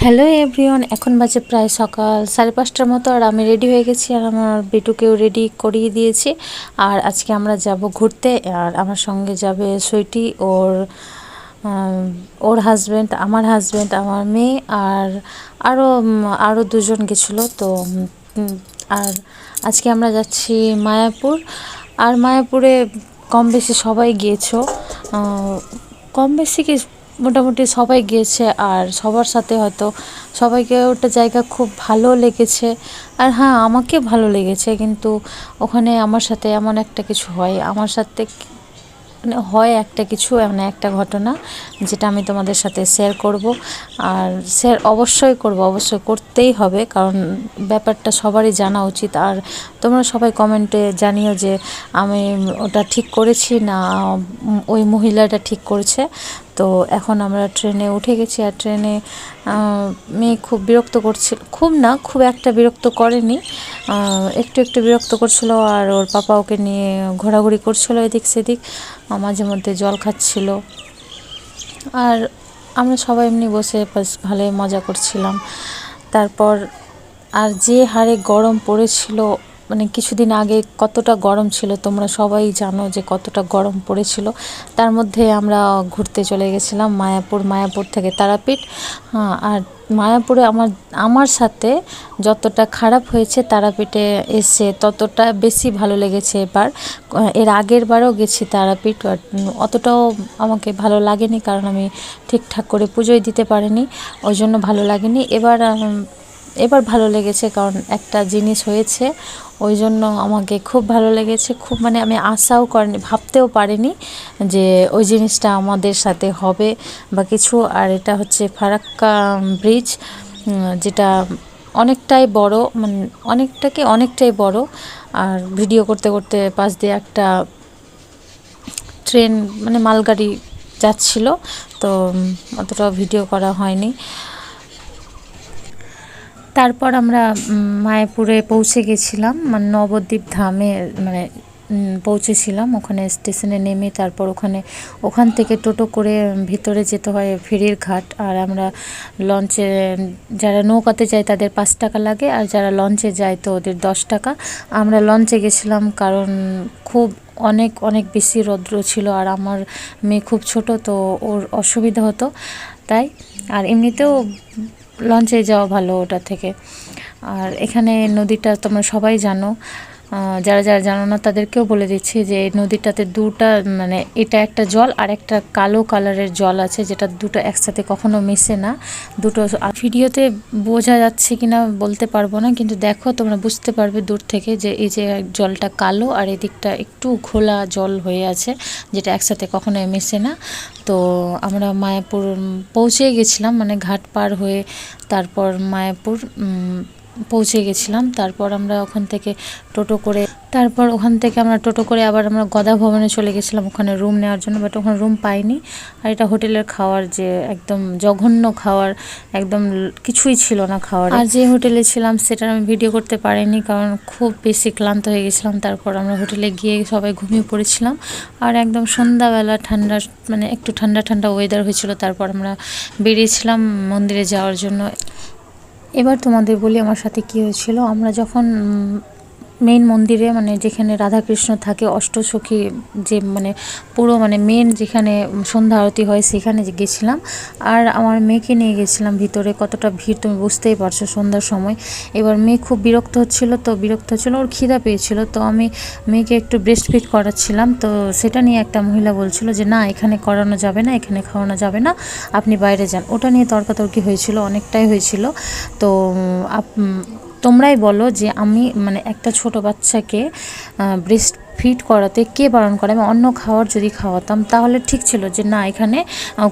Hello everyone, এখন বাজে প্রায় সকাল 5:30টার মতো। আর আমি রেডি হয়ে গেছি আর আমার বিটুকেও রেডি করিয়ে দিয়েছি। আর আজকে আমরা যাব ঘুরতে। আর আমার সঙ্গে যাবে সুইটি, ওর হাজব্যান্ড, আমার হাজব্যান্ড, আমার মেয়ে, আর আরও দুজন গেছিলো তো। আর আজকে আমরা যাচ্ছি মায়াপুর। আর মায়াপুরে কম বেশি সবাই গিয়েছো, কম বেশি কি মোটামুটি সবাই গিয়েছে। আর সবার সাথে হয়তো সবাইকে ওটা জায়গা খুব ভালো লেগেছে। আর হ্যাঁ, আমাকে ভালো লেগেছে, কিন্তু ওখানে আমার সাথে এমন একটা কিছু হয়, আমার সাথে মানে হয় একটা কিছু, এমন একটা ঘটনা যেটা আমি তোমাদের সাথে শেয়ার করব। আর শেয়ার অবশ্যই করব, অবশ্যই করতেই হবে, কারণ ব্যাপারটা সবারই জানা উচিত। আর তোমরা সবাই কমেন্টে জানিও যে আমি ওটা ঠিক করেছি না ওই মহিলাটা ঠিক করেছে। তো এখন আমরা ট্রেনে উঠে গেছি। আর ট্রেনে মেয়ে খুব বিরক্ত করছিল, খুব একটা বিরক্ত করেনি, একটু একটু বিরক্ত করছিল। আর ওর পাপা ওকে নিয়ে ঘোরাঘুরি করছিল এদিক সেদিক, মাঝে মধ্যে জল খাচ্ছিল। আর আমরা সবাই এমনি বসে বেশ ভালোই মজা করছিলাম। তারপর আর যে হারে গরম পড়েছিল, মানে কিছুদিন আগে কতটা গরম ছিল তোমরা সবাই জানো যে কতটা গরম পড়েছিল। তার মধ্যে আমরা ঘুরতে চলে গেছিলাম মায়াপুর থেকে তারাপীঠ। হ্যাঁ, আর মায়াপুরে আমার সাথে যতটা খারাপ হয়েছে তারাপীঠে এসে ততটা বেশি ভালো লেগেছে এবার। এর আগের বারও গেছি তারাপীঠ, অতটাও আমাকে ভালো লাগেনি, কারণ আমি ঠিকঠাক করে পুজোই দিতে পারিনি, ওই জন্য ভালো লাগেনি। এবার ভালো লেগেছে, কারণ একটা জিনিস হয়েছে, ওই জন্য আমাকে খুব ভালো লেগেছে। খুব মানে আমি আশাও করিনি, ভাবতেও পারিনি যে ওই জিনিসটা আমাদের সাথে হবে বা কিছু। আর এটা হচ্ছে ফারাক্কা ব্রিজ, যেটা অনেকটাই বড়, মানে অনেকটাই বড়। আর ভিডিও করতে করতে পাশ দিয়ে একটা ট্রেন মানে মালগাড়ি যাচ্ছিল, তো অতটা ভিডিও করা হয়নি। তারপর আমরা মায়াপুরে পৌঁছে গেছিলাম, মানে নবদ্বীপ ধামে মানে পৌঁছেছিলাম। ওখানে স্টেশনে নেমে তারপর ওখান থেকে টোটো করে ভিতরে যেতে হয় ফেরির ঘাট। আর আমরা লঞ্চে, যারা নৌকাতে যায় তাদের 5 টাকা লাগে, আর যারা লঞ্চে যায় তো ওদের 10 টাকা। আমরা লঞ্চে গেছিলাম, কারণ খুব অনেক অনেক বেশি রৌদ্র ছিল, আর আমার মেয়ে খুব ছোট, তো ওর অসুবিধা হতো তাই। আর এমনিতেও লঞ্চে যাওয়া ভালো ওটা থেকে। আর এখানে নদীটা তোমরা সবাই জানো, যারা যারা জানো না তাদেরকেও বলে দিচ্ছি যে এই নদীটাতে দুটা, মানে এটা একটা জল আর একটা কালো কালারের জল আছে, যেটা দুটো একসাথে কখনো মেশে না। দুটো ভিডিওতে বোঝা যাচ্ছে কিনা বলতে পারবো না, কিন্তু দেখো তোমরা বুঝতে পারবে দূর থেকে যে এই যে জলটা কালো আর এদিকটা একটু ঘোলা জল হয়ে আছে, যেটা একসাথে কখনো মেশে না। তো আমরা মায়াপুর পৌঁছে গেছিলাম, মানে ঘাট পার হয়ে তারপর মায়াপুর পৌঁছে গেছিলাম। তারপর আমরা ওখান থেকে আমরা টোটো করে আবার আমরা গদা ভবনে চলে গেছিলাম ওখানে রুম নেওয়ার জন্য, বাট ওখানে রুম পাইনি। আর এটা হোটেলের খাওয়ার যে একদম জঘন্য খাওয়ার, একদম কিছুই ছিল না খাওয়ার। আর যে হোটেলে ছিলাম সেটা আমি ভিডিও করতে পারিনি, কারণ খুব বেশি ক্লান্ত হয়ে গেছিলাম। তারপর আমরা হোটেলে গিয়ে সবাই ঘুমিয়ে পড়েছিলাম। আর একদম সন্ধ্যাবেলা ঠান্ডা, মানে একটু ঠান্ডা ঠান্ডা ওয়েদার হয়েছিল। তারপর আমরা বেরিয়েছিলাম মন্দিরে যাওয়ার জন্য। এবার তোমাদের বলি আমার সাথে কী হয়েছিল। আমরা যখন মেন মন্দিরে, মানে যেখানে রাধাকৃষ্ণ থাকে, অষ্টসখী, যে মানে পুরো মানে মেন যেখানে সন্ধ্যা আরতি হয় সেখানে গেছিলাম। আর আমার মেয়েকে নিয়ে গেছিলাম ভিতরে, কতটা ভিড় তুমি বুঝতেই পারছো সন্ধ্যার সময়। এবার মেয়ে খুব বিরক্ত হচ্ছিল, ওর খিদা পেয়েছিল, তো আমি মেয়েকে একটু ব্রেস্ট ফিড করাচ্ছিলাম। তো সেটা নিয়ে একটা মহিলা বলছিল যে না, এখানে করানো যাবে না, এখানে খাওয়ানো যাবে না, আপনি বাইরে যান। ওটা নিয়ে তর্কাতর্কি হয়েছিল, অনেকটাই হয়েছিল। তো তোমরাই বলো যে আমি মানে একটা ছোট বাচ্চাকে ব্রেস্ট ফিড করাতে কে বারণ করে? আমি অন্য খাওয়ার যদি খাওয়াতাম তাহলে ঠিক ছিল, যে না এখানে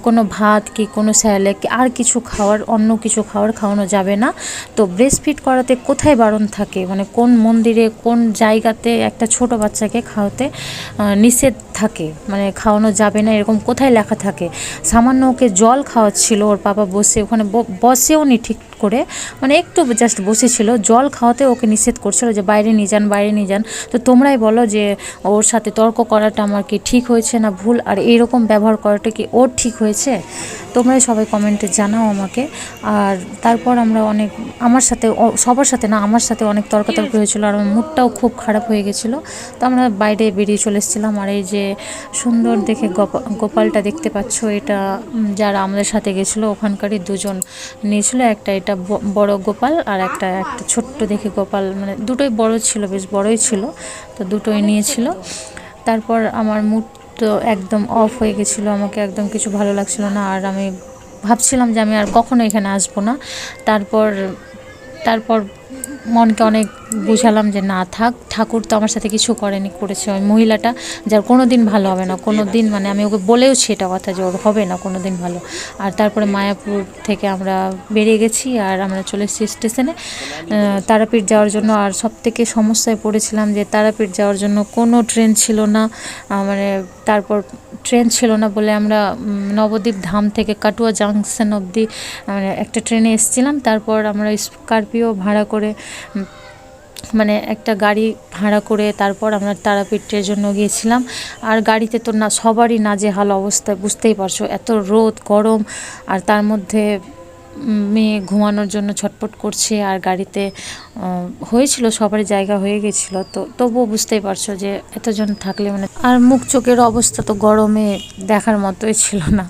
কোনো ভাত কি কোনো স্যালাড আর কিছু খাওয়ার, অন্য কিছু খাওয়ানো যাবে না। তো ব্রেস্ট ফিড করাতে কোথায় বারণ থাকে? মানে কোন মন্দিরে, কোন জায়গাতে একটা ছোট বাচ্চাকে খাওয়াতে নিষেধ থাকে, মানে খাওয়ানো যাবে না এরকম কোথায় লেখা থাকে? সামান্য ওকে জল খাওয়াচ্ছিল ওর বাবা বসে, ওখানে বসেও নি ঠিক করে, মানে একটু জাস্ট বসেছিল, জল খাওয়াতে ওকে নিষেধ করছিল যে বাইরে নিয়ে যান, বাইরে নিয়ে যান। তো তোমরাই বলো যে ওর সাথে তর্ক করাটা আমার কি ঠিক হয়েছে না ভুল, আর এরকম ব্যবহার করাটা কি ওর ঠিক হয়েছে? তোমরাই সবাই কমেন্টে জানাও আমাকে। আর তারপর আমরা অনেক, আমার সাথে সবার সাথে না, আমার সাথে অনেক তর্কাতর্কি হয়েছিল, আর আমার মুডটাও খুব খারাপ হয়ে গেছিলো। তো আমরা বাইরে বেরিয়ে চলে এসেছিলাম। আর এই যে সুন্দর দেখে গোপালটা দেখতে পাচ্ছ, এটা যারা আমাদের সাথে গেছিলো ওখানকারই দুজন নিয়েছিল, একটা এটা বড় গোপাল আর একটা ছোট্ট দেখে গোপাল, মানে দুটোই বড় ছিল, বেশ বড়ই ছিল, তো দুটোই নিয়েছিল। তারপর আমার মুড তো একদম অফ হয়ে গেছিলো, আমাকে একদম কিছু ভালো লাগছিল না, আর আমি ভাবছিলাম যে আমি আর কখনো এখানে আসবো না। তারপর তারপর মনকে অনেক বুঝালাম যে না থাক, ঠাকুর তো আমার সাথে কিছু করেনি, করেছে ওই মহিলাটা, যার কোনো দিন ভালো হবে না, কোনো দিন, মানে আমি ওকে বলেওছি এটা কথা যে ওর হবে না কোনো দিন ভালো। আর তারপরে মায়াপুর থেকে আমরা বেরিয়ে গেছি, আর আমরা চলে এসেছি স্টেশনে তারাপীঠ যাওয়ার জন্য। আর সব থেকে সমস্যায় পড়েছিলাম যে তারাপীঠ যাওয়ার জন্য কোনো ট্রেন ছিল না, মানে তারপর ট্রেন ছিল না বলে আমরা নবদ্বীপ ধাম থেকে কাটুয়া জাংশন অবধি মানে একটা ট্রেনে এসেছিলাম। তারপর আমরা স্করপিও ভাড়া করে, মানে একটা গাড়ি ভাড়া করে তারপর আমরা তারাপীঠের জন্য গিয়েছিলাম। আর গাড়িতে তো না, সবারই নাজেহাল অবস্থা, বুঝতেই পারছো, এত রোদ গরম, আর তার মধ্যে মেয়ে ঘুমানোর জন্য ছটফট করছে, আর গাড়িতে হয়েছিল সবারই জায়গা হয়ে গেছিলো, তো তবুও বুঝতেই পারছো যে এতজন থাকলে মানে, আর মুখ চোখের অবস্থা তো গরমে দেখার মতোই ছিল না।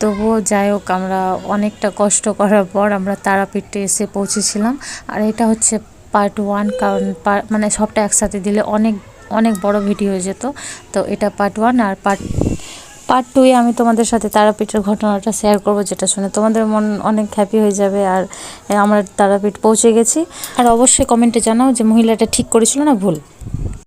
তবুও যাই হোক, আমরা অনেকটা কষ্ট করার পর আমরা তারাপীঠে এসে পৌঁছেছিলাম। আর এটা হচ্ছে পার্ট 1, কারণ মানে সবটা একসাথে দিলে অনেক অনেক বড় ভিডিও হয়ে যেত। তো এটা পার্ট 1, আর পার্ট 2-এ আমি তোমাদের সাথে তারাপীঠের ঘটনাটা শেয়ার করব, যেটা শুনে তোমাদের মন অনেক হ্যাপি হয়ে যাবে। আর আমরা তারাপীঠ পৌঁছে গেছি। আর অবশ্যই কমেন্টে জানাও যে মহিলাটা ঠিক করেছিল না ভুল।